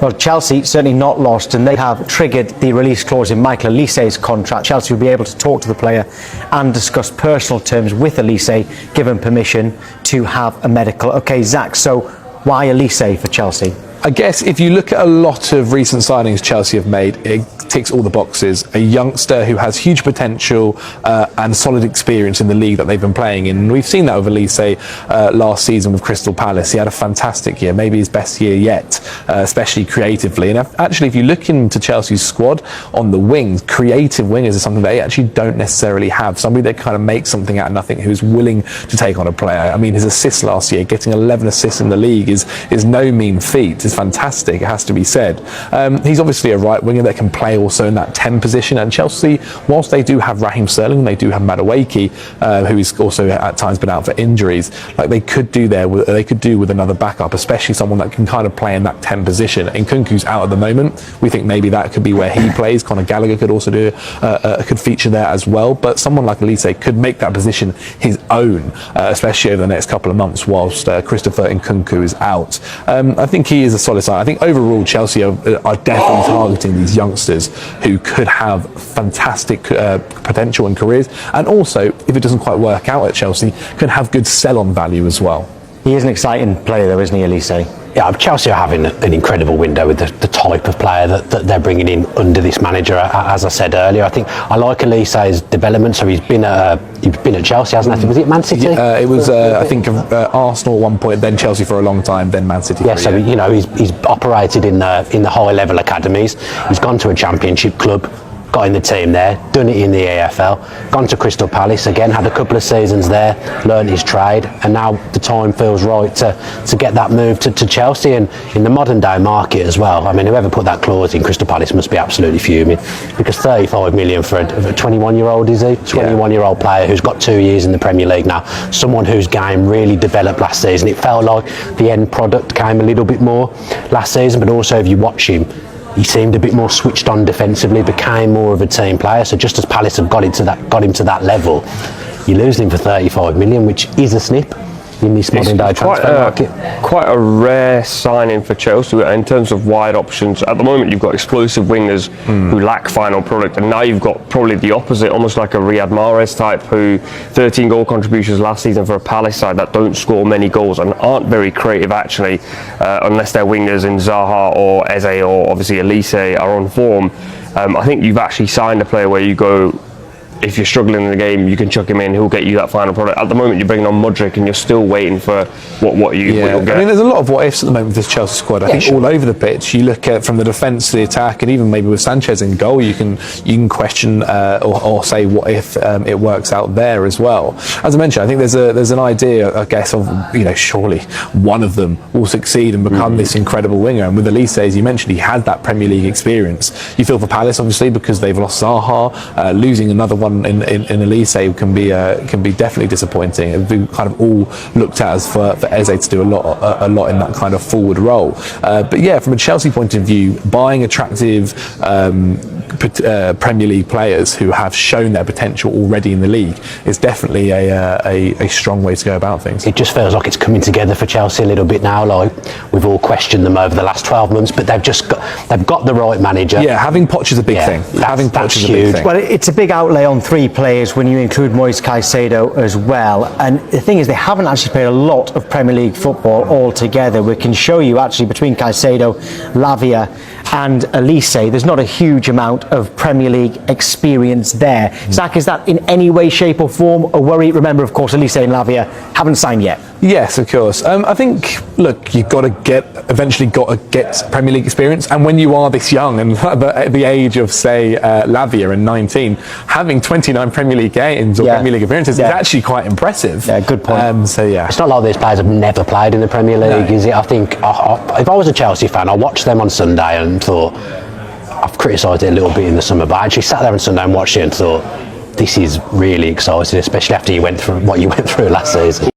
Well, Chelsea certainly not lost, and they have triggered the release clause in Michael Olise's contract. Chelsea will be able to talk to the player and discuss personal terms with Olise, given permission to have a medical. Okay, Zach, so why Olise for Chelsea? I guess if you look at a lot of recent signings Chelsea have made, it ticks all the boxes. A youngster who has huge potential and solid experience in the league that they've been playing in. And we've seen that with Olise last season with Crystal Palace. He had a fantastic year, maybe his best year yet, especially creatively. And actually, if you look into Chelsea's squad on the wings, creative wingers is something they actually don't necessarily have. Somebody that kind of makes something out of nothing, who's willing to take on a player. I mean, his assists last year, getting 11 assists in the league is no mean feat. It's fantastic, it has to be said. He's obviously a right winger that can play also in that 10 position, and Chelsea, whilst they do have Raheem Sterling, they do have Madueke, who is also at times been out for injuries, like they could do with another backup, especially someone that can kind of play in that 10 position. And Nkunku's out at the moment. We think maybe that could be where he plays. Conor Gallagher could also could feature there as well, but someone like Olise could make that position his own, especially over the next couple of months whilst Christopher Nkunku is out. I think he is a solid sign. I think overall Chelsea are definitely targeting these youngsters who could have fantastic potential and careers, and also, if it doesn't quite work out at Chelsea, can have good sell-on value as well. He is an exciting player though, isn't he, Olise? Yeah, Chelsea are having an incredible window with the type of player that they're bringing in under this manager. As I said earlier, I think I like Olise's development. So he's been at Chelsea, hasn't he? Was it Man City? It was, I think, Arsenal at one point, then Chelsea for a long time, then Man City. Yeah, so you know he's operated in the high level academies. He's gone to a Championship club, got in the team there, done it in the AFL, gone to Crystal Palace again, had a couple of seasons there, learned his trade, and now the time feels right to get that move to Chelsea. And in the modern day market as well, I mean, whoever put that clause in Crystal Palace must be absolutely fuming, because 35 million for a 21-year-old, is he? 21-year-old player who's got 2 years in the Premier League now, someone whose game really developed last season. It felt like the end product came a little bit more last season, but also if you watch him, he seemed a bit more switched on defensively, became more of a team player. So just as Palace have got him to that level, you lose him for 35 million, which is a snip in this modern day transfer market. Quite a rare signing for Chelsea in terms of wide options. At the moment, you've got explosive wingers who lack final product, and now you've got probably the opposite, almost like a Riyad Mahrez type, who 13 goal contributions last season for a Palace side that don't score many goals and aren't very creative actually, unless their wingers in Zaha or Eze or obviously Olise are on form. I think you've actually signed a player where you go, if you're struggling in the game, you can chuck him in, he'll get you that final product. At the moment, you're bringing on Mudryk and you're still waiting for what you'll get. I mean, there's a lot of what ifs at the moment with this Chelsea squad. I think all over the pitch, you look at from the defence to the attack, and even maybe with Sanchez in goal, you can question or say what if it works out there as well. As I mentioned, I think there's an idea, I guess, of surely one of them will succeed and become this incredible winger. And with Olise, as you mentioned, he had that Premier League experience. You feel for Palace obviously because they've lost Zaha, losing another one in Olise can be definitely disappointing. It'd be kind of all looked at as for Eze to do a lot in that kind of forward role. But yeah, from a Chelsea point of view, buying attractive Premier League players who have shown their potential already in the league is definitely a strong way to go about things. It just feels like it's coming together for Chelsea a little bit now. Like we've all questioned them over the last 12 months, but they've got the right manager. Yeah, having Poch is a big thing. Having Poch is a big thing. Well, it's a big outlay on 3 players when you include Moise Caicedo as well. And the thing is, they haven't actually played a lot of Premier League football altogether. We can show you actually between Caicedo, Lavia and Olise, there's not a huge amount of Premier League experience there. Zach, is that in any way, shape or form a worry? Remember, of course, Olise and Lavia haven't signed yet. Yes, of course. I think, look, you've eventually got to get Premier League experience, and when you are this young and at the age of, say, Lavia and 19, having 29 Premier League games or Premier League appearances is actually quite impressive. Yeah, good point. So it's not like these players have never played in the Premier League, is it? I think if I was a Chelsea fan, I watched them on Sunday and thought, I've criticised it a little bit in the summer, but I actually sat there on Sunday and watched it and thought, this is really exciting, especially after you went through what you went through last season.